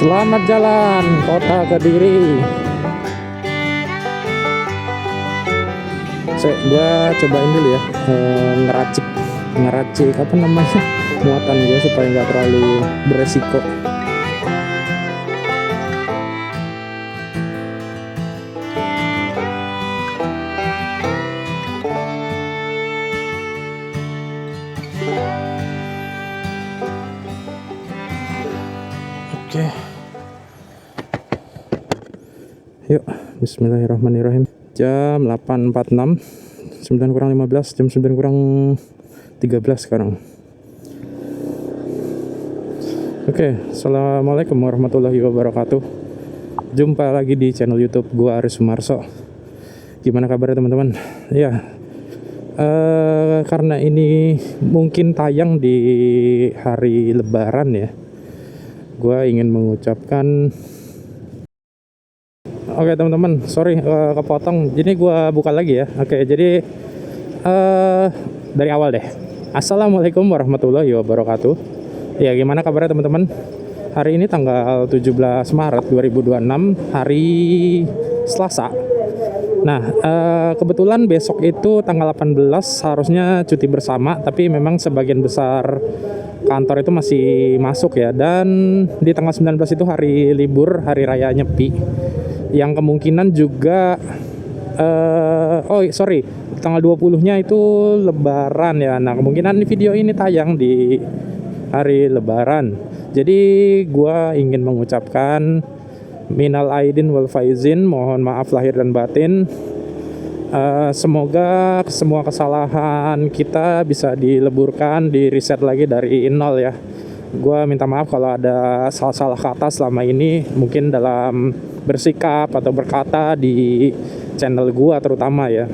Selamat jalan Kota Kediri. Gua cobain dulu ya, ngeracik apa namanya muatan gue supaya nggak terlalu beresiko. Oke. Yuk, bismillahirrahmanirrahim. Jam 8.46, 9 kurang 15, jam 9 kurang 13 sekarang. Oke, assalamualaikum warahmatullahi wabarakatuh. Jumpa lagi di channel YouTube gua Aris Sumarso. Gimana kabarnya teman-teman? Ya, karena ini mungkin tayang di hari Lebaran ya, gua ingin mengucapkan oke teman-teman, sorry kepotong. Jadi gua buka lagi ya. Oke, jadi dari awal deh. Assalamualaikum warahmatullahi wabarakatuh. Ya, gimana kabarnya teman-teman? Hari ini tanggal 17 Maret 2026, hari Selasa. Nah, kebetulan besok itu tanggal 18 harusnya cuti bersama, tapi memang sebagian besar kantor itu masih masuk ya. Dan di tanggal 19 itu hari libur, hari raya Nyepi. Yang kemungkinan juga tanggal 20-nya itu Lebaran ya. Nah, kemungkinan video ini tayang di hari Lebaran. Jadi gua ingin mengucapkan minal aidin wal faizin, mohon maaf lahir dan batin. Semoga semua kesalahan kita bisa dileburkan, di reset lagi dari nol ya. Gua minta maaf kalau ada salah-salah kata selama ini, mungkin dalam bersikap atau berkata di channel gua terutama ya.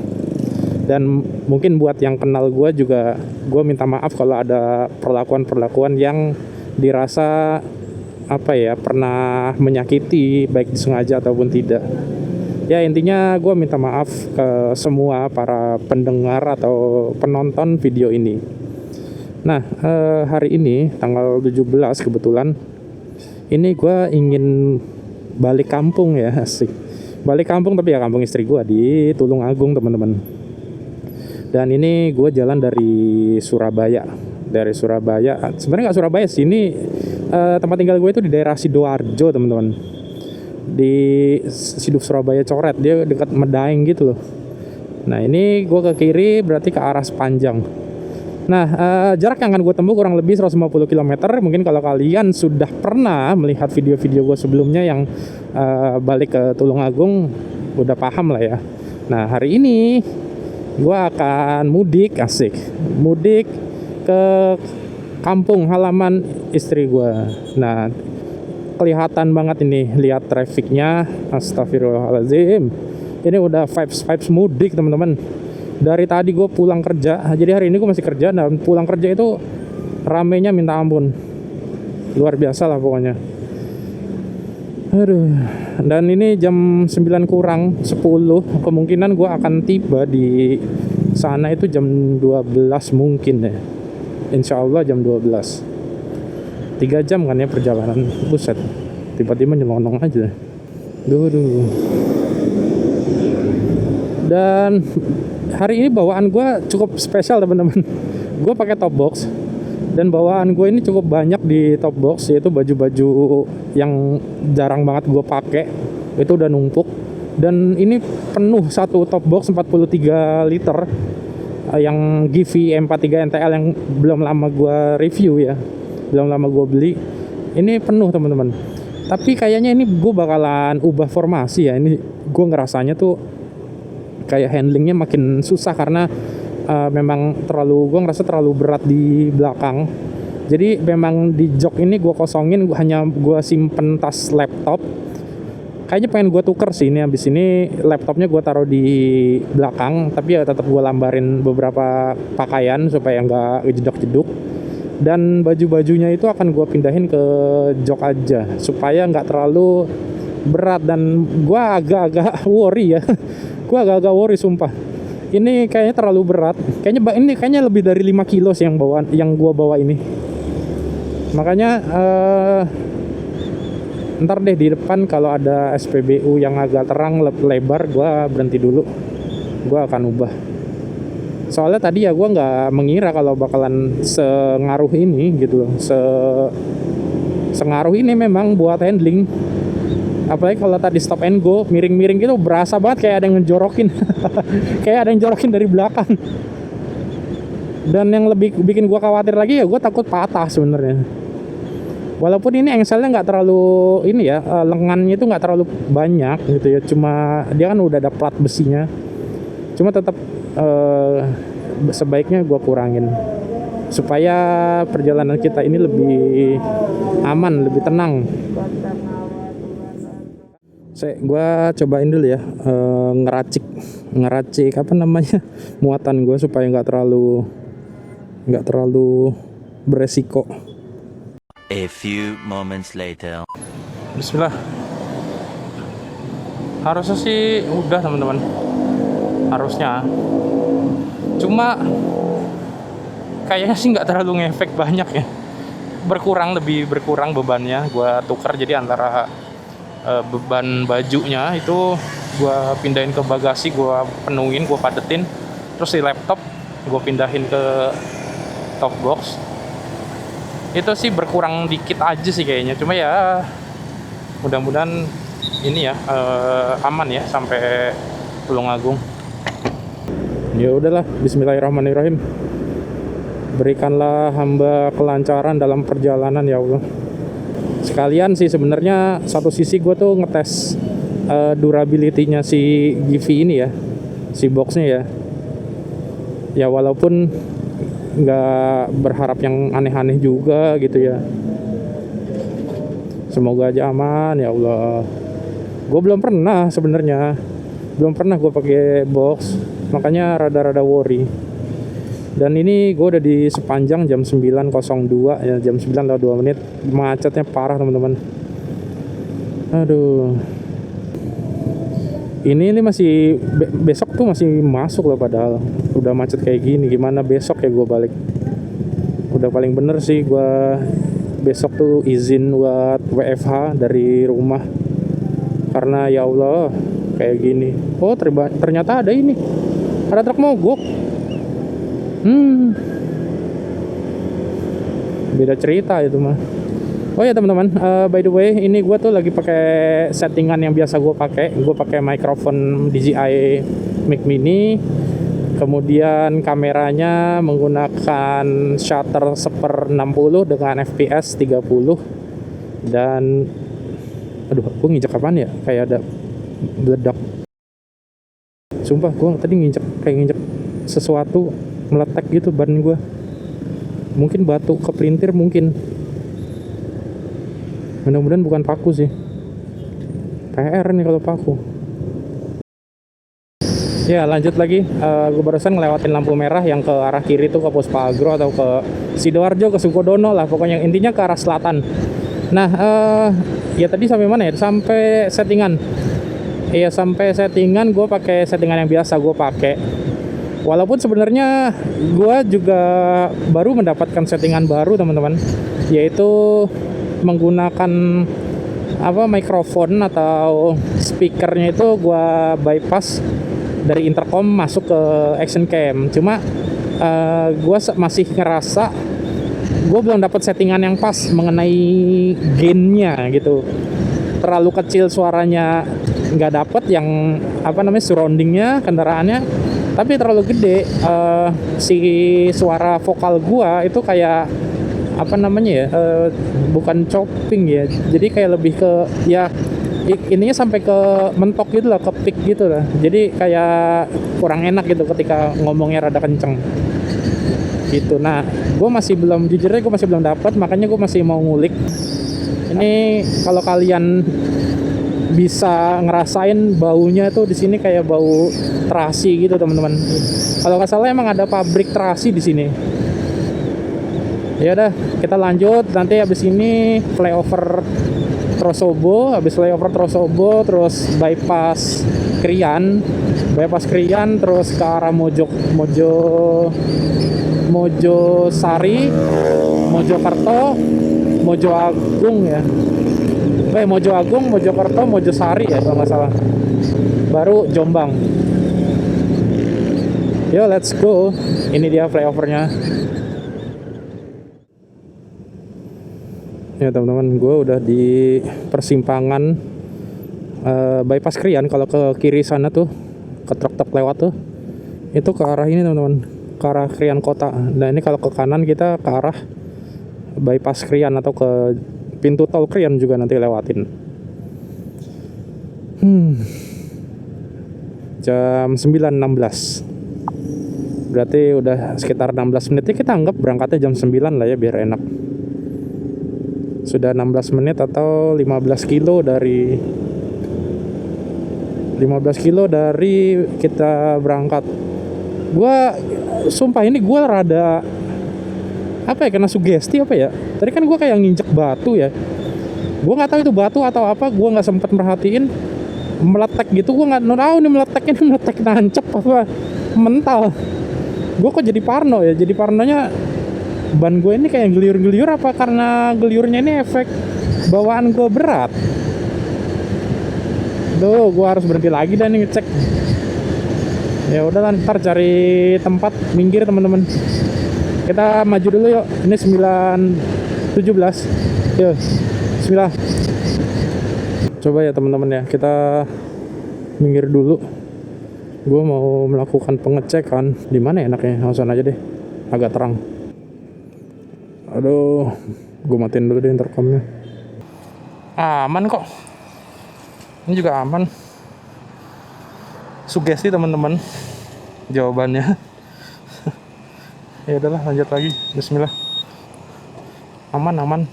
Dan mungkin buat yang kenal gua juga, gua minta maaf kalau ada perlakuan-perlakuan yang dirasa pernah menyakiti, baik disengaja ataupun tidak. Ya, intinya gue minta maaf ke semua para pendengar atau penonton video ini. Nah, hari ini tanggal 17 kebetulan ini gue ingin balik kampung ya, asik. Balik kampung, tapi ya kampung istri gue di Tulungagung teman-teman. Dan ini gue jalan dari Surabaya. Sebenarnya nggak Surabaya sih, ini tempat tinggal gue itu di daerah Sidoarjo teman-teman, di Sidup Surabaya Coret, dia dekat Medaeng gitu loh. Nah, ini gue ke kiri berarti ke arah Sepanjang. Nah, jarak yang akan gue tempuh kurang lebih 150 km. Mungkin kalau kalian sudah pernah melihat video-video gue sebelumnya yang balik ke Tulungagung, udah paham lah ya. Nah, hari ini gue akan mudik, asik, mudik ke kampung halaman istri gue. Nah, kelihatan banget ini, lihat trafiknya, astagfirullahaladzim. Ini udah vibes mudik teman-teman. Dari tadi gue pulang kerja, jadi hari ini gue masih kerja, dan pulang kerja itu ramenya minta ampun, luar biasa lah pokoknya. Aduh. Dan ini jam 9 kurang 10, kemungkinan gue akan tiba di sana itu jam 12 mungkin ya. Insya Allah jam 12. 3 jam kan ya perjalanan. Buset, tiba-tiba nyelonong aja. Duh. Dan hari ini bawaan gue cukup spesial teman-teman. Gue pakai top box, dan bawaan gue ini cukup banyak di top box, yaitu baju-baju yang jarang banget gue pakai. Itu udah numpuk, dan ini penuh satu top box 43 liter yang Givi M43 NTL yang belum lama gue review ya, belum lama gue beli. Ini penuh teman-teman. Tapi kayaknya ini gue bakalan ubah formasi ya. Ini gue ngerasanya tuh kayak handlingnya makin susah, karena memang gue ngerasa terlalu berat di belakang. Jadi memang di jok ini gue kosongin, hanya gue simpen tas laptop. Kayaknya pengen gue tuker sih ini, habis ini laptopnya gue taruh di belakang, tapi ya tetap gue lambarin beberapa pakaian supaya nggak jedok-jeduk. Dan baju-bajunya itu akan gue pindahin ke jok aja supaya nggak terlalu berat. Dan gue agak-agak worry ya. Gue agak-agak worry sumpah. Ini kayaknya terlalu berat. Ini kayaknya lebih dari 5 kilo sih yang gue bawa ini. Makanya Ntar deh di depan kalau ada SPBU yang agak terang lebar, gue berhenti dulu. Gue akan ubah. Soalnya tadi ya gue nggak mengira kalau bakalan sengaruh ini gitu loh. Sengaruh ini memang buat handling. Apalagi kalau tadi stop and go, miring-miring gitu, berasa banget kayak ada yang ngejorokin. Kayak ada yang jorokin dari belakang. Dan yang lebih bikin gue khawatir lagi ya gue takut patah sebenarnya. Walaupun ini engselnya nggak terlalu ini ya, lengannya itu nggak terlalu banyak gitu ya. Cuma dia kan udah ada plat besinya. Cuma tetap sebaiknya gue kurangin supaya perjalanan kita ini lebih aman, lebih tenang. Gue cobain dulu ya, ngeracik apa namanya, muatan gue supaya nggak terlalu beresiko. A few moments later. Bismillah. Harusnya sih udah teman-teman. Harusnya. Cuma kayaknya sih nggak terlalu ngefek banyak ya. Lebih berkurang bebannya. Gua tukar jadi antara beban bajunya itu gua pindahin ke bagasi, gua penuhin, gua padetin. Terus di laptop gua pindahin ke top box. Itu sih berkurang dikit aja sih kayaknya. Cuma ya mudah-mudahan ini ya aman ya sampai Tulungagung. Ya udahlah, bismillahirrahmanirrahim. Berikanlah hamba kelancaran dalam perjalanan ya Allah. Sekalian sih sebenarnya satu sisi gue tuh ngetes durability-nya si Givi ini ya, si boxnya ya. Ya walaupun nggak berharap yang aneh-aneh juga gitu ya. Semoga aja aman ya Allah. Gue belum pernah gue pakai box, makanya rada-rada worry. Dan ini gue udah di sepanjang jam 9.02 ya, jam 9:02. Macetnya parah teman-teman. Aduh. Ini masih besok tuh masih masuk loh, padahal udah macet kayak gini. Gimana besok ya gue balik? Udah paling bener sih gue besok tuh izin buat WFH dari rumah. Karena ya Allah kayak gini. Oh ternyata ada ini, ada truk mogok. Beda cerita itu mah. Oh ya teman-teman, by the way, ini gue tuh lagi pakai settingan yang biasa gue pakai. Gue pakai mikrofon DJI Mic Mini. Kemudian kameranya menggunakan shutter 1/60 dengan FPS 30. Dan aduh, gue nginjek apaan ya? Kayak ada meledak. Sumpah, gue tadi nginjek sesuatu meletak gitu ban gue. Mungkin batu kepelintir mungkin. Mudah-mudahan bukan paku sih. PR nih kalau paku. Ya lanjut lagi, gue barusan ngelewatin lampu merah yang ke arah kiri tuh ke Puspa Agro atau ke Sidoarjo, ke Sukodono lah, pokoknya intinya ke arah selatan. Nah ya tadi sampai mana ya? Sampai settingan. Iya sampai settingan, gue pakai settingan yang biasa gue pakai. Walaupun sebenarnya gue juga baru mendapatkan settingan baru teman-teman, yaitu menggunakan mikrofon atau speakernya itu gue bypass dari intercom masuk ke action cam. Cuma gue masih ngerasa gue belum dapat settingan yang pas mengenai gainnya gitu. Terlalu kecil suaranya nggak dapet, yang surroundingnya kendaraannya, tapi terlalu gede si suara vokal gua itu kayak bukan chopping ya, jadi kayak lebih ke ya ininya sampai ke mentok gitu lah, ke peak gitu lah, jadi kayak kurang enak gitu ketika ngomongnya rada kenceng gitu. Nah gue masih belum dapat, makanya gue masih mau ngulik ini. Kalau kalian bisa ngerasain baunya tuh di sini kayak bau terasi gitu teman-teman. Kalau nggak salah emang ada pabrik terasi di sini. Ya udah, kita lanjut. Nanti habis ini flyover Trosobo, terus bypass Krian, terus ke arah Mojosari, Mojokerto, Mojo Agung ya. Mojo Agung, Mojokerto, Mojosari ya kalau nggak salah. Baru Jombang. Yo, let's go. Ini dia flyovernya. Ya teman-teman, gue udah di persimpangan bypass Krian. Kalau ke kiri sana tuh, ke truk-truk lewat tuh, itu ke arah ini teman-teman, ke arah Krian Kota. Nah ini kalau ke kanan kita ke arah bypass Krian atau ke pintu tol Krian juga nanti lewatin. Jam 9.16. Berarti udah sekitar 16 menit. Kita anggap berangkatnya jam 9 lah ya biar enak. Sudah 16 menit atau 15 kilo dari kita berangkat. Gua sumpah ini gua rada apa ya, kena sugesti apa ya. Tadi kan gua kayak nginjek batu ya. Gua nggak tahu itu batu atau apa, gua nggak sempat merhatiin. Meletek gitu, gua nggak tahu nih meletek nancep apa mental. Gue kok jadi parno ya, jadi parnonya ban gue ini kayak geliur-geliur apa karena geliurnya ini efek bawaan gue berat. Duh, gue harus berhenti lagi dan ngecek. Ya udah, ntar cari tempat minggir teman-teman. Kita maju dulu yuk. Ini 9.17. Yuk, bismillah. Coba ya teman-teman ya, kita minggir dulu. Gue mau melakukan pengecekan. Di mana enaknya? Langsung aja deh, agak terang. Aduh, gue matiin dulu deh intercomnya. Aman kok. Ini juga aman. Sugesti teman-teman jawabannya. Ya udahlah, lanjut lagi. Bismillah. Aman.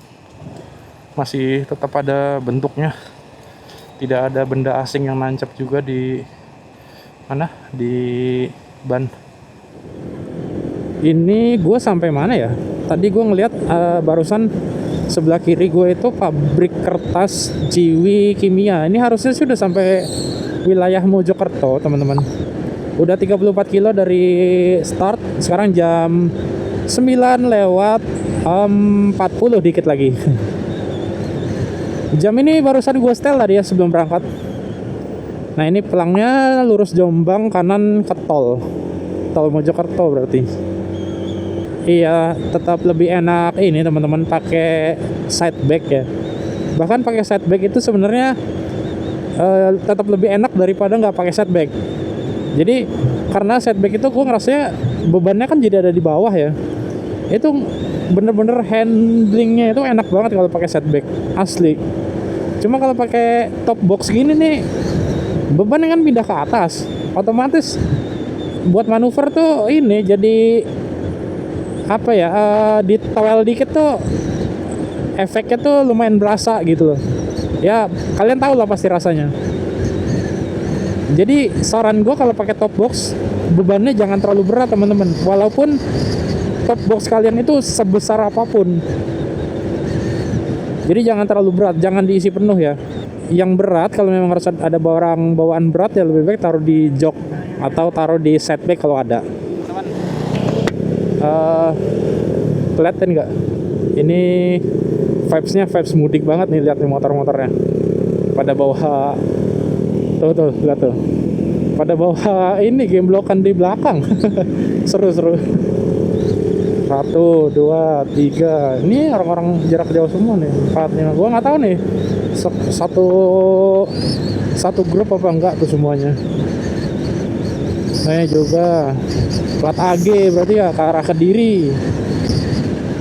Masih tetap ada bentuknya. Tidak ada benda asing yang nancap juga di mana, di ban. Ini gue sampai mana ya? Tadi gue ngeliat barusan sebelah kiri gue itu pabrik kertas Ciwi Kimia. Ini harusnya sudah sampai wilayah Mojokerto teman-teman. Udah 34 kilo dari start. Sekarang jam 9 lewat 40 dikit lagi. Jam ini barusan gue setel tadi ya sebelum berangkat. Nah ini pelangnya lurus Jombang, kanan ke tol Mojokerto berarti. Iya, tetap lebih enak ini teman-teman pakai side bag ya. Bahkan pakai side bag itu sebenarnya tetap lebih enak daripada nggak pakai side bag. Jadi karena side bag itu gue ngerasanya bebannya kan jadi ada di bawah ya. Itu bener-bener handlingnya itu enak banget kalau pakai side bag, asli. Cuma kalau pakai top box gini nih, bebannya kan pindah ke atas, otomatis buat manuver tuh ini jadi apa ya, ditowel dikit tuh efeknya tuh lumayan berasa gitu loh ya. Kalian tahu lah pasti rasanya. Jadi saran gue kalau pakai top box, bebannya jangan terlalu berat teman-teman, walaupun top box kalian itu sebesar apapun. Jadi jangan terlalu berat, jangan diisi penuh ya. Yang berat kalau memang harus ada bawaan berat ya lebih baik taruh di jok atau taruh di set bag kalau ada. Teman, kelihatan nggak? Ini vibes-nya vibes mudik banget nih, lihat nih motor-motornya. Pada bawa tuh lihat tuh. Pada bawa ini game blokan di belakang. Seru. 1, 2, 3. Ini orang-orang jarak jauh semua nih. 4, 5. Gua nggak tahu nih satu grup apa enggak tuh semuanya. Nah juga plat AG berarti ya ke arah Kediri.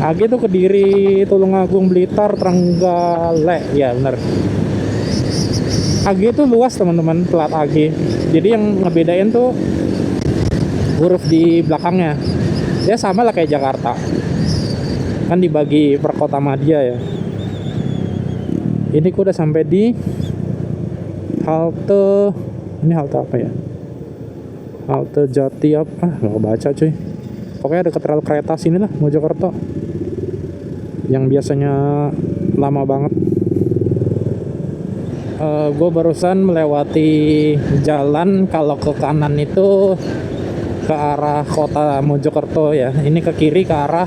AG tuh Kediri, Tulungagung, Blitar, Trenggalek. Ya benar. AG itu luas teman-teman, plat AG. Jadi yang ngebedain tuh huruf di belakangnya. Ya sama lah kayak Jakarta, kan dibagi per kota madya ya. Ini gue udah sampai di halte, ini halte apa ya, halte Jati apa, nggak baca cuy. Pokoknya deket rel kereta sini lah, Mojokerto, yang biasanya lama banget. Gue barusan melewati jalan, kalau ke kanan itu ke arah kota Mojokerto ya. Ini ke kiri ke arah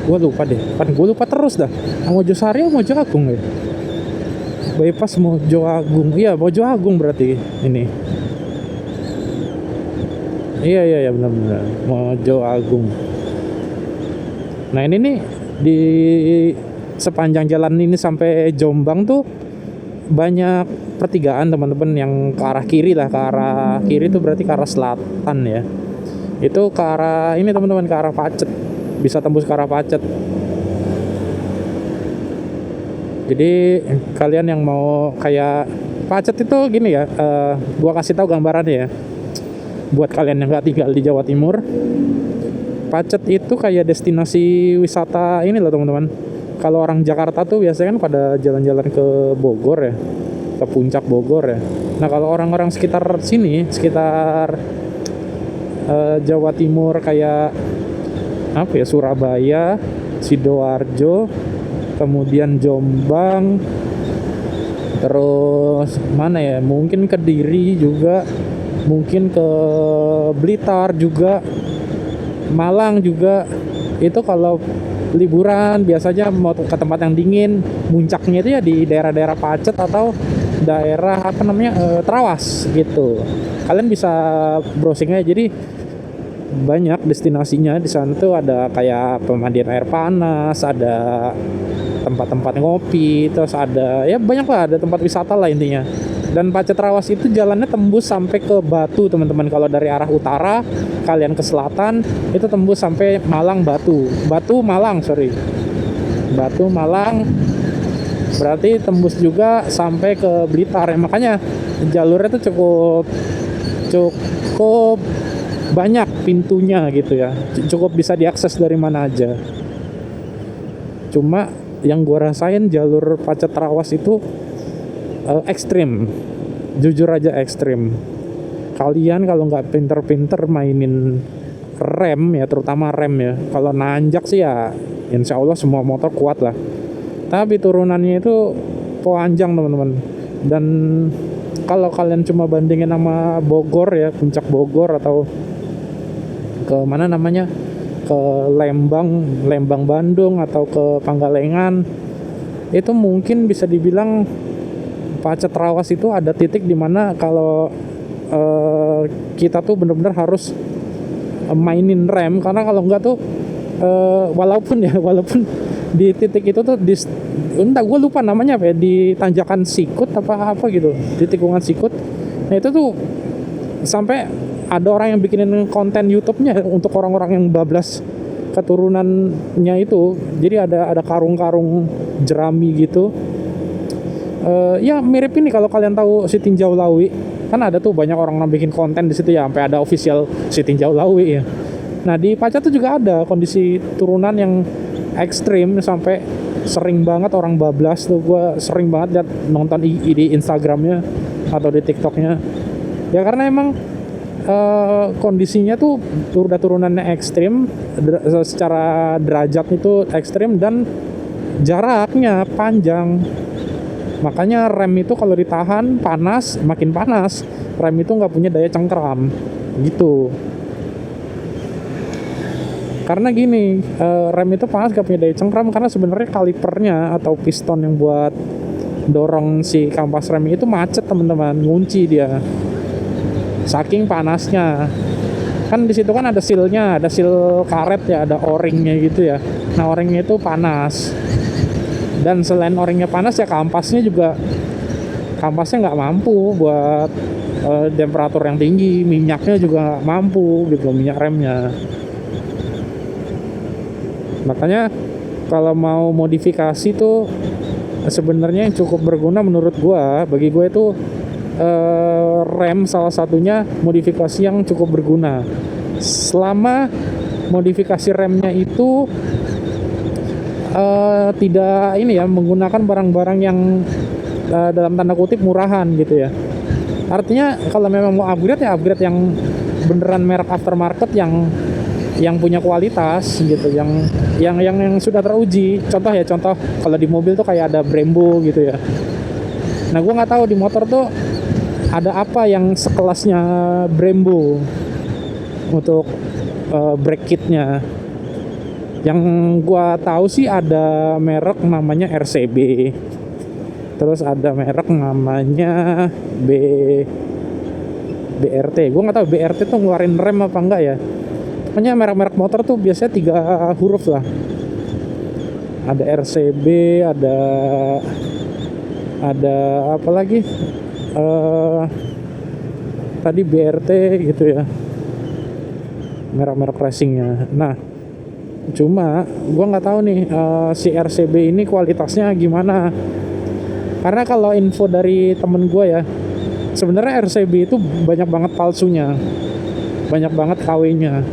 Gue lupa deh, kan gue lupa terus dah. Mojosari atau Mojo Agung ya? Bypass Mojo Agung, iya Mojo Agung berarti ini. Iya benar-benar Mojo Agung. Nah ini nih di sepanjang jalan ini sampai Jombang tuh banyak pertigaan teman-teman yang ke arah kiri lah, ke arah kiri itu berarti ke arah selatan ya. Itu ke arah ini teman-teman, ke arah Pacet, bisa tembus ke arah Pacet. Jadi kalian yang mau kayak Pacet itu gini ya, gua kasih tahu gambarannya ya. Buat kalian yang nggak tinggal di Jawa Timur, Pacet itu kayak destinasi wisata ini loh teman-teman. Kalau orang Jakarta tuh biasanya kan pada jalan-jalan ke Bogor ya, ke puncak Bogor ya. Nah kalau orang-orang sekitar sini, sekitar Jawa Timur kayak apa ya, Surabaya, Sidoarjo, kemudian Jombang, terus mana ya, mungkin Kediri juga, mungkin ke Blitar juga, Malang juga. Itu kalau liburan biasanya mau ke tempat yang dingin, puncaknya itu ya di daerah-daerah Pacet atau daerah apa namanya, Trawas gitu. Kalian bisa browsing aja. Jadi banyak destinasinya di sana tuh, ada kayak pemandian air panas, ada tempat-tempat ngopi, terus ada ya banyak lah, ada tempat wisata lah intinya. Dan Pacet Trawas itu jalannya tembus sampai ke Batu teman-teman. Kalau dari arah utara kalian ke selatan itu tembus sampai Malang, Batu Malang, berarti tembus juga sampai ke Blitar ya. Makanya jalurnya tuh cukup banyak pintunya gitu ya, cukup bisa diakses dari mana aja. Cuma yang gua rasain jalur Pacet Trawas itu ekstrim, jujur aja ekstrim. Kalian kalau nggak pinter-pinter mainin rem ya, terutama rem ya, kalau nanjak sih ya insya Allah semua motor kuat lah, tapi turunannya itu panjang teman-teman. Dan kalau kalian cuma bandingin sama Bogor ya, puncak Bogor, atau ke mana namanya, ke Lembang Bandung, atau ke Panggalengan, itu mungkin bisa dibilang Pacet Trawas itu ada titik dimana kalau kita tuh benar-benar harus mainin rem, karena kalau enggak tuh walaupun di titik itu tuh entah gue lupa namanya apa ya, di tanjakan Sikut apa gitu, di tikungan Sikut. Nah itu tuh sampai ada orang yang bikinin konten YouTube-nya untuk orang-orang yang bablas keturunannya itu. Jadi ada karung-karung jerami gitu. Ya mirip ini kalau kalian tahu si Tinjau Lawi, kan ada tuh banyak orang bikin konten di situ ya, sampai ada official si Tinjau Lawi ya. Nah di Pacet tuh juga ada kondisi turunan yang ekstrim, sampai sering banget orang bablas tuh. Gue sering banget liat nonton di Instagramnya atau di TikToknya ya, karena emang kondisinya tuh udah turunannya ekstrim, secara derajat itu ekstrim, dan jaraknya panjang. Makanya rem itu kalau ditahan panas, makin panas. Rem itu nggak punya daya cengkeram gitu. Karena gini, rem itu panas gak punya daya cengkeram karena sebenarnya kalipernya atau piston yang buat dorong si kampas rem itu macet teman-teman, ngunci dia. Saking panasnya. Kan di situ kan ada sealnya, ada seal karet ya, ada o-ringnya gitu ya. Nah o-ringnya itu panas. Dan selain o-ringnya panas ya, kampasnya nggak mampu buat temperatur yang tinggi, minyaknya juga nggak mampu gitu, minyak remnya. Makanya kalau mau modifikasi tuh sebenarnya yang cukup berguna menurut bagi gue itu rem salah satunya modifikasi yang cukup berguna. Selama modifikasi remnya itu tidak ini ya, menggunakan barang-barang yang dalam tanda kutip murahan gitu ya. Artinya kalau memang mau upgrade ya upgrade yang beneran merek aftermarket yang punya kualitas gitu, yang sudah teruji. Contoh kalau di mobil tuh kayak ada Brembo gitu ya. Nah gue nggak tahu di motor tuh ada apa yang sekelasnya Brembo untuk brake kitnya. Yang gua tahu sih ada merek namanya RCB, terus ada merek namanya BRT. Gue nggak tahu BRT tuh ngeluarin rem apa enggak ya. Pokoknya merek-merek motor tuh biasanya 3 huruf lah. Ada RCB, ada apa lagi? Tadi BRT gitu ya. Merek-merek racingnya. Nah, cuma gue nggak tahu nih si RCB ini kualitasnya gimana. Karena kalau info dari temen gue ya, sebenarnya RCB itu banyak banget palsunya, banyak banget KW-nya.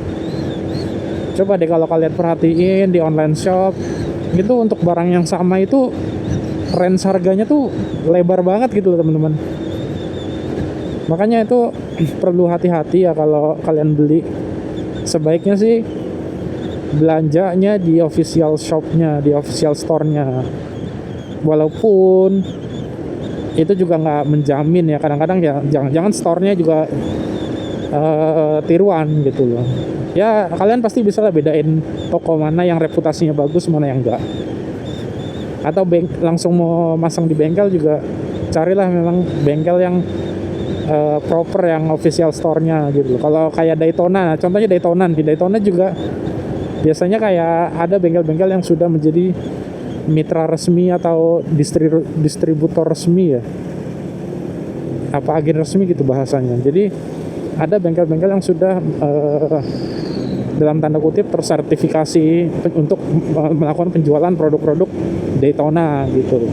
Coba deh kalau kalian perhatiin di online shop gitu, untuk barang yang sama itu range harganya tuh lebar banget gitu loh teman-teman. Makanya itu perlu hati-hati ya kalau kalian beli. Sebaiknya sih belanjanya di official shopnya, di official store-nya. Walaupun itu juga nggak menjamin ya, kadang-kadang ya jangan-jangan store-nya juga tiruan gitu loh. Ya kalian pasti bisa lah bedain toko mana yang reputasinya bagus, mana yang enggak. Atau langsung mau masang di bengkel juga, carilah memang bengkel yang proper, yang official store-nya gitu loh. Kalau kayak Daytona, contohnya Daytona, di Daytona juga biasanya kayak ada bengkel-bengkel yang sudah menjadi mitra resmi atau distributor resmi ya, apa agen resmi gitu bahasanya. Jadi ada bengkel-bengkel yang sudah dalam tanda kutip tersertifikasi untuk melakukan penjualan produk-produk Daytona gitu.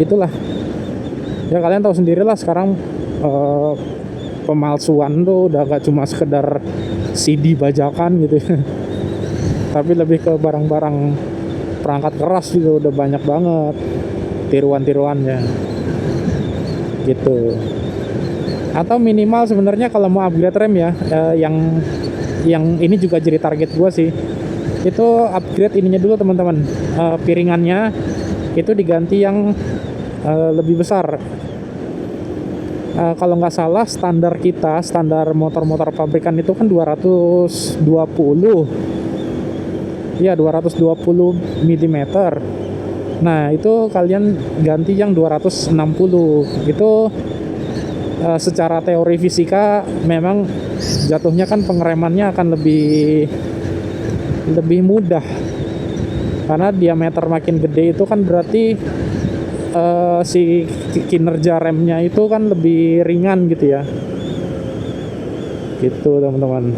Gitulah. Ya kalian tahu sendirilah sekarang pemalsuan tuh udah gak cuma sekedar CD bajakan gitu ya. Tapi lebih ke barang-barang perangkat keras juga udah banyak banget tiruan-tiruannya gitu. Atau minimal sebenarnya kalau mau upgrade rem ya, yang ini juga jadi target gue sih, itu upgrade ininya dulu teman-teman, piringannya itu diganti yang lebih besar. Kalau nggak salah standar motor-motor pabrikan itu kan 220 ya, 220 mm. Nah itu kalian ganti yang 260. Itu secara teori fisika memang jatuhnya kan pengeremannya akan lebih mudah, karena diameter makin gede itu kan berarti si kinerja remnya itu kan lebih ringan gitu ya, gitu teman-teman.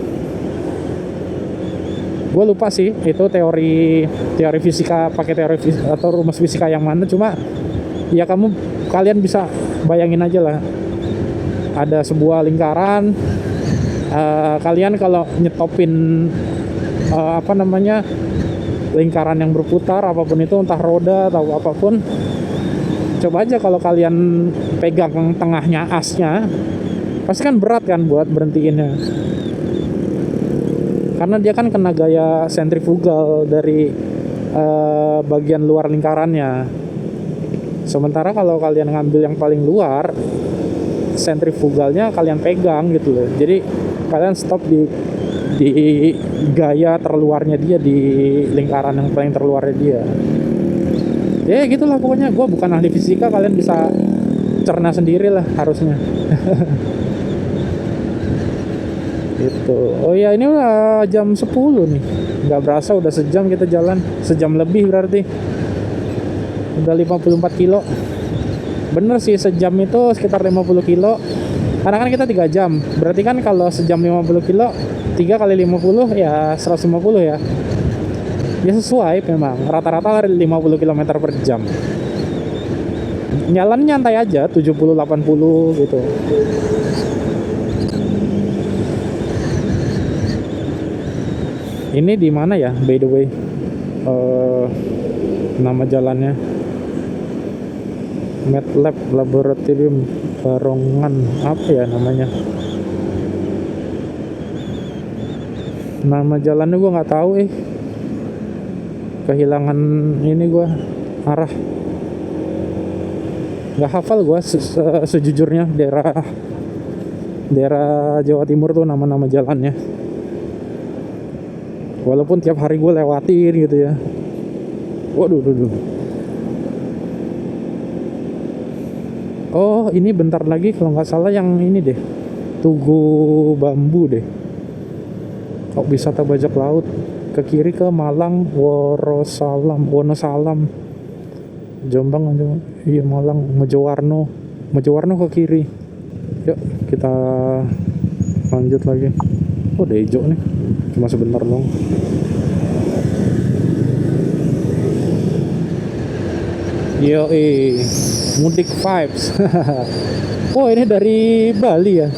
Gue lupa sih itu teori fisika, pakai teori fisika atau rumus fisika yang mana, cuma ya kalian bisa bayangin aja lah, ada sebuah lingkaran, kalian kalau nyetopin lingkaran yang berputar apapun itu, entah roda atau apapun, coba aja kalau kalian pegang tengahnya asnya, pasti kan berat kan buat berhentiinnya, karena dia kan kena gaya sentrifugal dari bagian luar lingkarannya. Sementara kalau kalian ngambil yang paling luar, sentrifugalnya kalian pegang gitu loh. Jadi kalian stop di gaya terluarnya dia, di lingkaran yang paling terluarnya dia. Ya gitulah pokoknya. Gue bukan ahli fisika, kalian bisa cerna sendiri lah harusnya. Gitu. Oh ya, ini udah jam 10 nih. Nggak berasa udah sejam kita jalan. Sejam lebih berarti. Udah 54 kilo. Bener sih, sejam itu sekitar 50 kilo. Karena kan kita 3 jam. Berarti kan kalau sejam 50 kilo, 3 kali 50 ya 150 ya. Ya sesuai memang, rata-rata 50 km per jam. Jalan nyantai aja 70-80 gitu. Ini di mana ya by the way? Nama jalannya MedLab Laboratorium Barongan, apa ya namanya? Nama jalannya gue nggak tahu kehilangan ini gue arah, nggak hafal gue sejujurnya daerah Jawa Timur tuh nama-nama jalannya. walaupun tiap hari gue lewatin gitu ya. Waduh, duh. Oh, ini bentar lagi kalau nggak salah yang ini deh, Tugu Bambu deh. Kok wisata bajak laut ke kiri ke Malang, Wonosalam, Jombang, iya Malang, Mojowarno ke kiri. Yuk kita lanjut lagi. Oh, udah hijau nih, cuma sebentar dong. Yo, mudik vibes. Oh, ini dari Bali ya.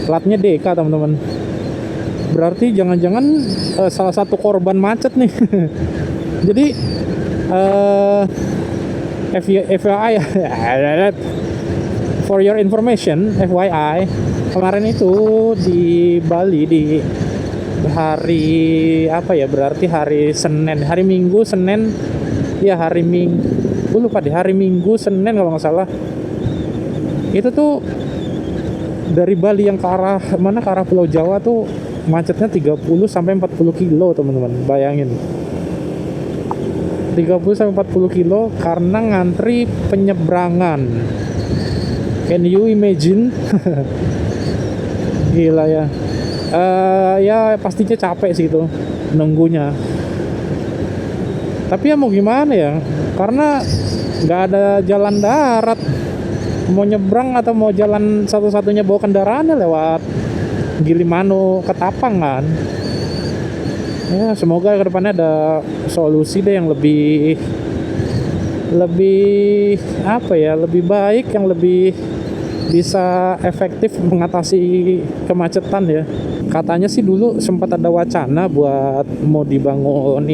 Platnya DK, teman-teman. Berarti jangan-jangan salah satu korban macet nih. Jadi FYI ya. For your information, FYI, kemarin itu di Bali di hari apa ya? Berarti hari Senin, hari Minggu, Senin. Ya hari Minggu, gue lupa deh, hari Minggu, Senin kalau nggak salah. Itu tuh dari Bali yang ke arah mana, ke arah Pulau Jawa tuh macetnya 30 sampai 40 kilo, teman-teman. Bayangin. 30 sampai 40 kilo karena ngantri penyeberangan. Can you imagine? Gila ya. Ya pastinya capek sih itu nunggunya. Tapi ya mau gimana ya, karena nggak ada jalan darat. Mau nyebrang atau mau jalan satu-satunya bawa kendaraannya lewat Gilimanuk ke Tapang kan. Ya semoga kedepannya ada solusi deh yang lebih apa ya, lebih baik, yang lebih bisa efektif mengatasi kemacetan ya. Katanya sih dulu sempat ada wacana buat mau dibangun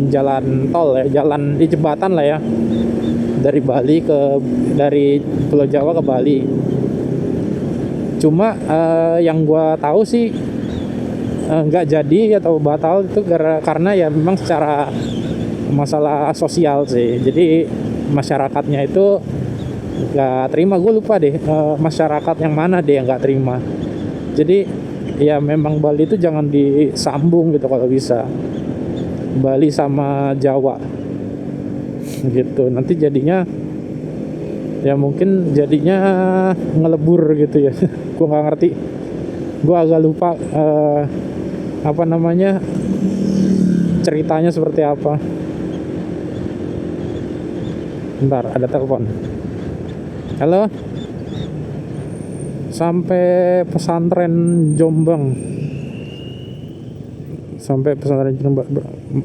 jalan tol ya, jalan di jembatan lah ya, dari dari Pulau Jawa ke Bali. Cuma yang gua tahu sih nggak jadi atau batal itu karena ya memang secara masalah sosial sih. Jadi masyarakatnya itu nggak terima. Gue lupa deh masyarakat yang mana deh yang nggak terima. Jadi ya memang Bali itu jangan disambung gitu kalau bisa, Bali sama Jawa gitu. Nanti jadinya ya mungkin jadinya ngelebur gitu ya. Gue nggak ngerti, gue agak lupa apa namanya, ceritanya seperti apa. Bentar, ada telepon. Halo, sampai pesantren Jombang.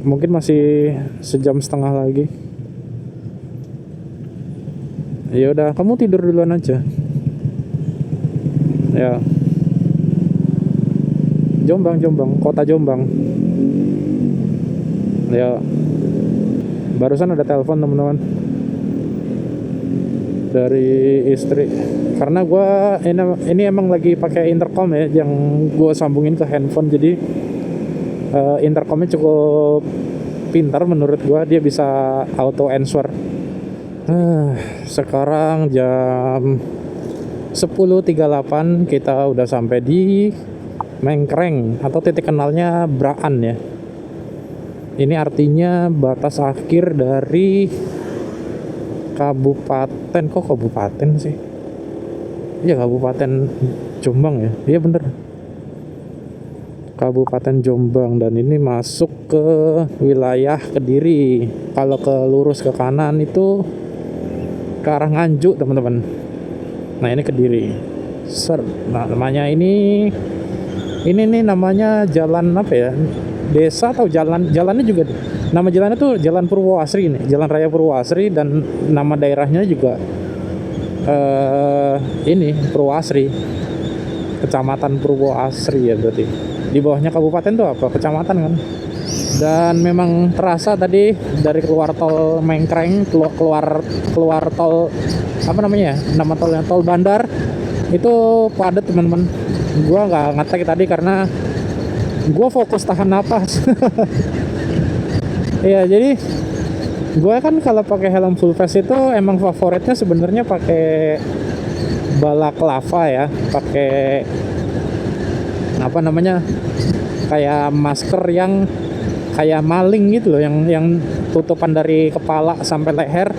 Mungkin masih sejam setengah lagi. Ya udah, kamu tidur duluan aja. Ya. Jombang, kota Jombang. Ya. Barusan ada telepon, teman-teman, dari istri. Karena gue ini emang lagi pakai intercom ya, yang gue sambungin ke handphone. Jadi intercomnya cukup pintar menurut gue, dia bisa auto answer. Sekarang jam 10.38, kita udah sampai di Mengkreng atau titik kenalnya Braan ya. Ini artinya batas akhir dari kabupaten. Kok kabupaten sih? Iya, Kabupaten Jombang ya. Iya bener, Kabupaten Jombang. Dan ini masuk ke wilayah Kediri. Kalau lurus ke kanan itu ke arah Nganjuk, teman-teman. Nah ini Kediri. Nah namanya ini nih namanya jalan apa ya, desa atau jalannya juga, nama jalannya tuh Jalan Purwoasri nih, Jalan Raya Purwoasri. Dan nama daerahnya juga ini Purwoasri, Kecamatan Purwoasri ya. Berarti di bawahnya kabupaten tuh apa, kecamatan kan. Dan memang terasa tadi dari keluar tol Mengkreng, keluar tol apa namanya ya, nama tolnya tol Bandar, itu padat, teman-teman. Gua nggak ngetek tadi karena gua fokus tahan napas. Iya, jadi gue kan kalau pakai helm full face itu emang favoritnya sebenarnya pakai balaclava ya, pakai apa namanya, kayak masker yang kayak maling gitu loh, yang tutupan dari kepala sampai leher,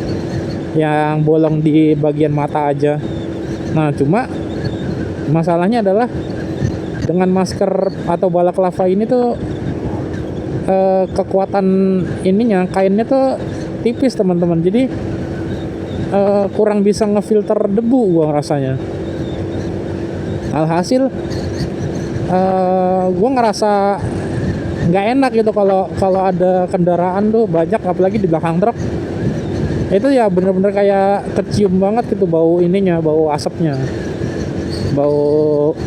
yang bolong di bagian mata aja. Nah cuma masalahnya adalah dengan masker atau balaklava ini tuh kekuatan ininya, kainnya tuh tipis teman-teman, jadi kurang bisa ngefilter debu gua rasanya. Alhasil gua ngerasa nggak enak gitu kalau ada kendaraan tuh banyak, apalagi di belakang truk itu ya, bener-bener kayak kecium banget gitu bau ininya, bau asapnya, bau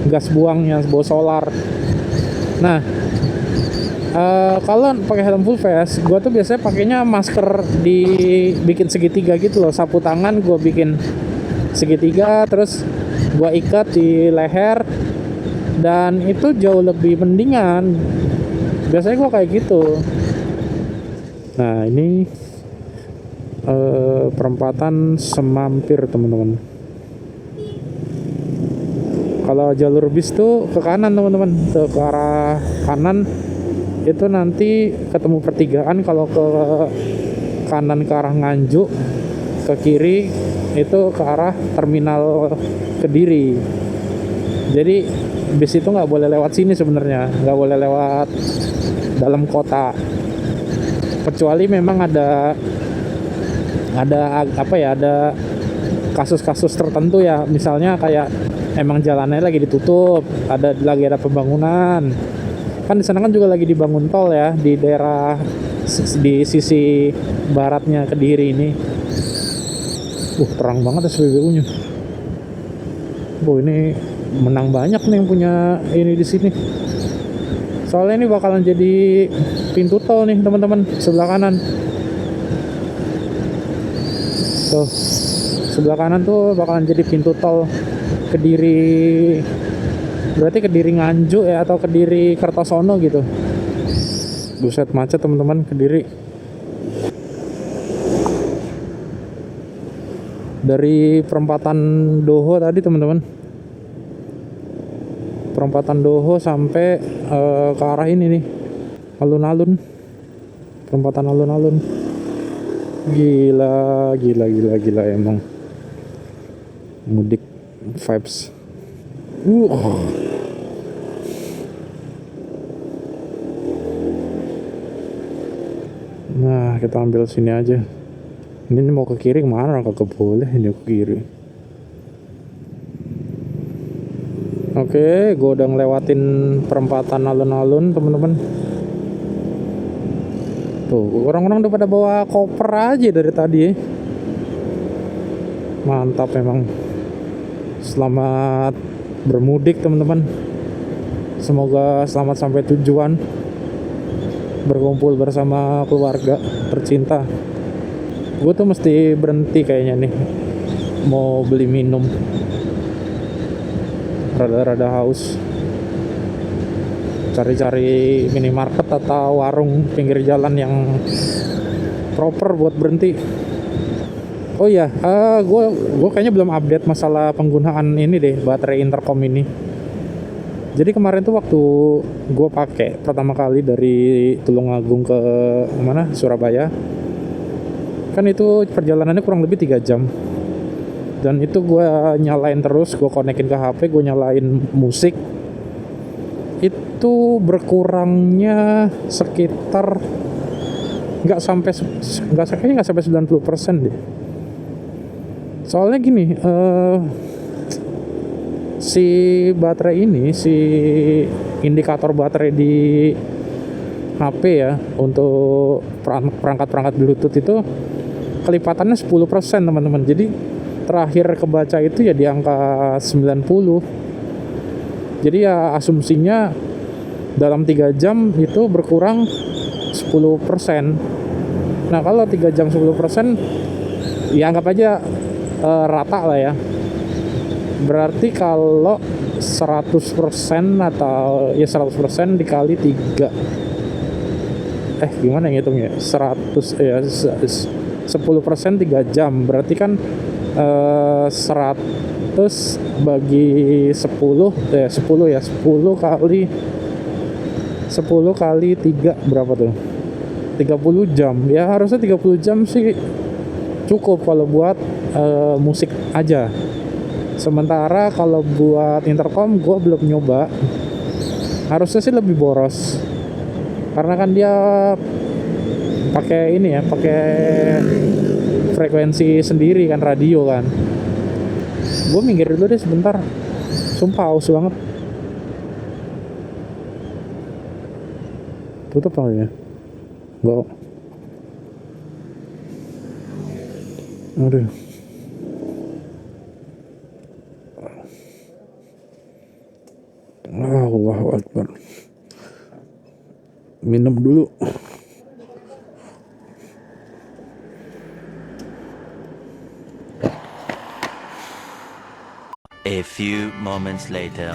gas buangnya, bau solar. Nah kalau pakai helm full face, gue tuh biasanya pakainya masker dibikin segitiga gitu loh, sapu tangan gue bikin segitiga, terus gue ikat di leher, dan itu jauh lebih mendingan. Biasanya gue kayak gitu. Nah ini perempatan Semampir teman-teman. Kalau jalur bis tuh ke kanan teman-teman, tuh ke arah kanan itu nanti ketemu pertigaan. Kalau ke kanan ke arah Nganjuk, ke kiri itu ke arah terminal Kediri. Jadi bis itu nggak boleh lewat sini sebenarnya, nggak boleh lewat dalam kota, kecuali memang ada apa ya, ada kasus-kasus tertentu ya, misalnya kayak emang jalannya lagi ditutup, lagi ada pembangunan. Kan di sana kan juga lagi dibangun tol ya, di daerah di sisi baratnya Kediri ini. Terang banget SPBU-nya. Ini menang banyak nih yang punya ini di sini. Soalnya ini bakalan jadi pintu tol nih teman-teman, sebelah kanan. Tuh, sebelah kanan tuh bakalan jadi pintu tol Kediri. Berarti Kediri Nganjuk ya, atau Kediri Kertosono gitu. Buset macet teman-teman Kediri. Dari perempatan Doho tadi teman-teman, perempatan Doho sampai ke arah ini nih, alun-alun, perempatan alun-alun. Gila emang mudik vibes. Nah kita ambil sini aja. Ini mau ke kiri kemana? Kagak boleh ini ke kiri. Oke, gue udah ngelewatin perempatan alun-alun teman-teman. Tuh, orang-orang udah pada bawa koper aja dari tadi ya. Mantap memang. Selamat bermudik teman-teman. Semoga selamat sampai tujuan. Berkumpul bersama keluarga tercinta. Gue tuh mesti berhenti kayaknya nih, mau beli minum. Rada-rada haus. Cari-cari minimarket atau warung pinggir jalan yang proper buat berhenti. Oh iya, gue kayaknya belum update masalah penggunaan ini deh, baterai intercom ini. Jadi kemarin tuh waktu gue pakai pertama kali dari Tulungagung ke mana, Surabaya, kan itu perjalanannya kurang lebih 3 jam. Dan itu gue nyalain terus, gue konekin ke HP, gue nyalain musik. Itu berkurangnya sekitar nggak sampai 90% deh. Soalnya gini, si baterai ini, si indikator baterai di HP ya, untuk perangkat-perangkat Bluetooth itu kelipatannya 10% teman-teman. Jadi terakhir kebaca itu ya di angka 90. Jadi ya asumsinya dalam 3 jam itu berkurang 10%. Nah kalau 3 jam 10%, ya anggap aja rata lah ya. Berarti kalau 100% atau ya 100% dikali 3, gimana ngitungnya? 100 ya 10% 3 jam, berarti kan 100 bagi 10 ya 10 kali 10 kali 3 berapa tuh? 30 jam. Ya harusnya 30 jam sih cukup kalau buat musik aja. Sementara kalau buat intercom gue belum nyoba. Harusnya sih lebih boros. Karena kan dia pakai ini ya, pakai frekuensi sendiri kan, radio kan. Gue minggir dulu deh sebentar. Sumpah haus banget. Tutup kali ya? Enggak. Aduh. Allahu Akbar. Minum dulu. A few moments later.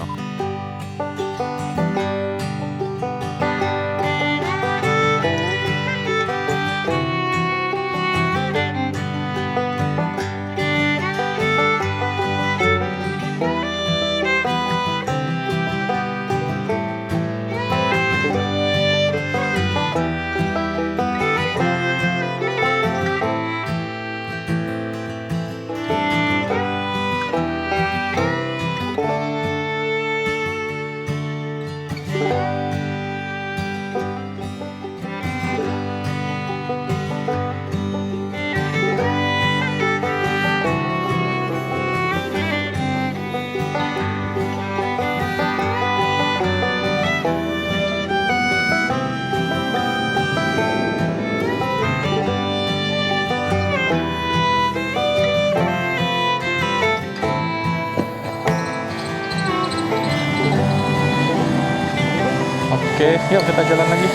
Oke, yuk kita jalan lagi.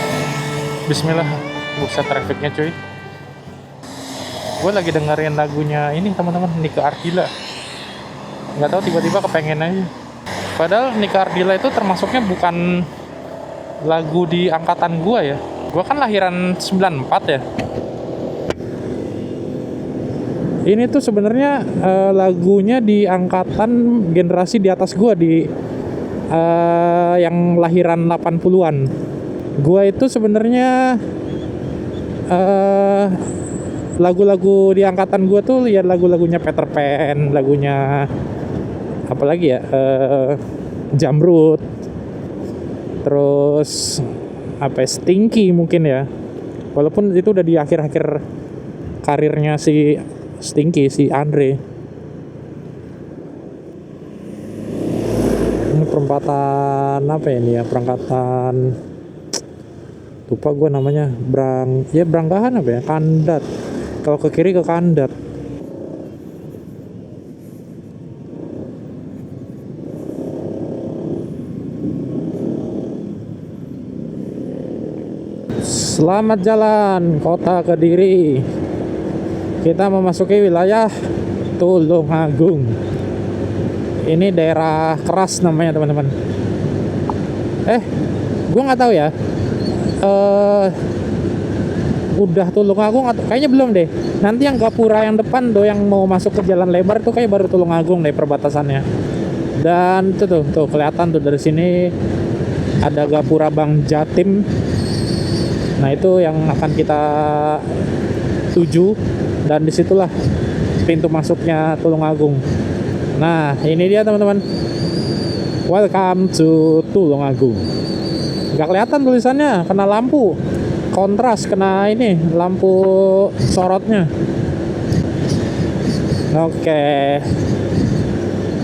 Bismillah. Buset trafficnya cuy. Gue lagi dengerin lagunya ini teman-teman, Nika Ardila. Nggak tahu tiba-tiba kepengen aja. Padahal Nika Ardila itu termasuknya bukan lagu di angkatan gue ya. Gue kan lahiran 94 ya. Ini tuh sebenarnya lagunya di angkatan generasi di atas gue, di yang lahiran 80-an. Gua itu sebenarnya lagu-lagu di angkatan gua tuh ya lagu-lagunya Peter Pan, lagunya apalagi ya, Jamrud, terus apa ya, Stinky mungkin ya. Walaupun itu udah di akhir-akhir karirnya si Stinky, si Andre. Perempatan apa ya ini ya, perempatan lupa gue namanya, Branggahan apa ya, Kandat. Kalau ke kiri ke Kandat. Selamat jalan kota Kediri. Kita memasuki wilayah Tulungagung. Ini daerah keras namanya teman-teman. Gue nggak tahu ya. Udah Tulungagung atau kayaknya belum deh. Nanti yang Gapura yang depan tuh, yang mau masuk ke jalan lebar tuh kayak baru Tulungagung deh perbatasannya. Dan itu tuh kelihatan tuh dari sini ada Gapura Bang Jatim. Nah itu yang akan kita tuju, dan disitulah pintu masuknya Tulungagung. Nah ini dia teman-teman, welcome to Tulungagung. Gak kelihatan tulisannya, kena lampu kontras, kena ini lampu sorotnya. Oke,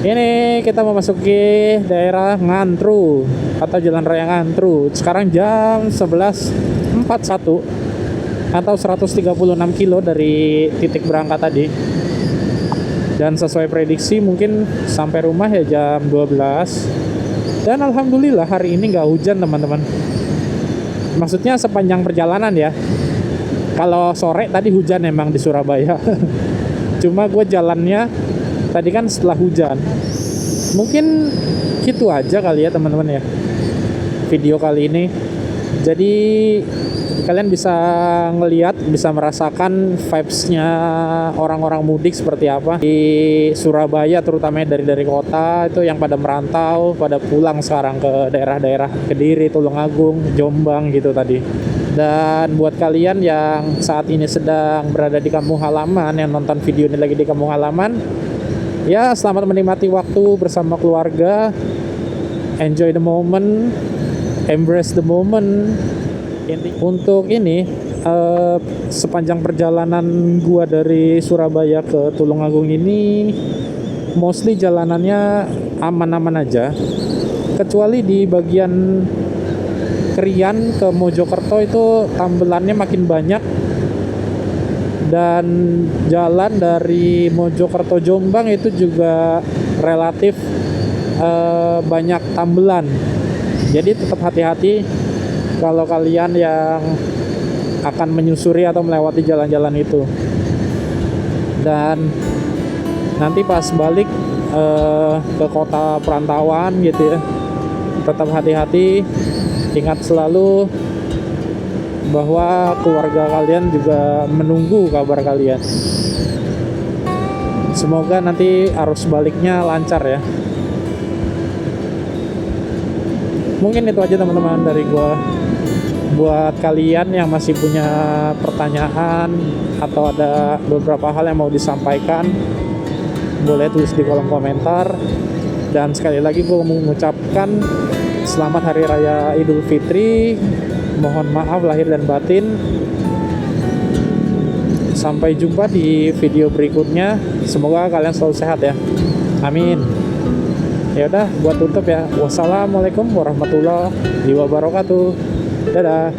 ini kita memasuki daerah Ngantru atau Jalan Raya Ngantru. Sekarang jam 11.41 atau 136 kilo dari titik berangkat tadi. Dan sesuai prediksi mungkin sampai rumah ya jam 12. Dan alhamdulillah hari ini nggak hujan teman-teman. Maksudnya sepanjang perjalanan ya. Kalau sore tadi hujan emang di Surabaya. Cuma gue jalannya tadi kan setelah hujan. Mungkin gitu aja kali ya teman-teman ya video kali ini. Jadi kalian bisa ngeliat, bisa merasakan vibes-nya orang-orang mudik seperti apa di Surabaya, terutama dari kota itu yang pada merantau, pada pulang sekarang ke daerah-daerah Kediri, Tulungagung, Jombang gitu tadi. Dan buat kalian yang saat ini sedang berada di kampung halaman, yang nonton video ini lagi di kampung halaman, ya selamat menikmati waktu bersama keluarga. Enjoy the moment, embrace the moment. Untuk ini sepanjang perjalanan gua dari Surabaya ke Tulungagung ini mostly jalanannya aman-aman aja, kecuali di bagian Krian ke Mojokerto itu tambelannya makin banyak, dan jalan dari Mojokerto Jombang itu juga relatif banyak tambelan. Jadi tetap hati-hati kalau kalian yang akan menyusuri atau melewati jalan-jalan itu. Dan nanti pas balik ke kota perantauan gitu ya, tetap hati-hati, ingat selalu bahwa keluarga kalian juga menunggu kabar kalian. Semoga nanti arus baliknya lancar ya. Mungkin itu aja teman-teman dari gua. Buat kalian yang masih punya pertanyaan atau ada beberapa hal yang mau disampaikan, boleh tulis di kolom komentar. Dan sekali lagi gue mau mengucapkan selamat Hari Raya Idul Fitri. Mohon maaf lahir dan batin. Sampai jumpa di video berikutnya. Semoga kalian selalu sehat ya. Amin. Ya udah, buat tutup ya. Wassalamualaikum warahmatullahi wabarakatuh. Dadah.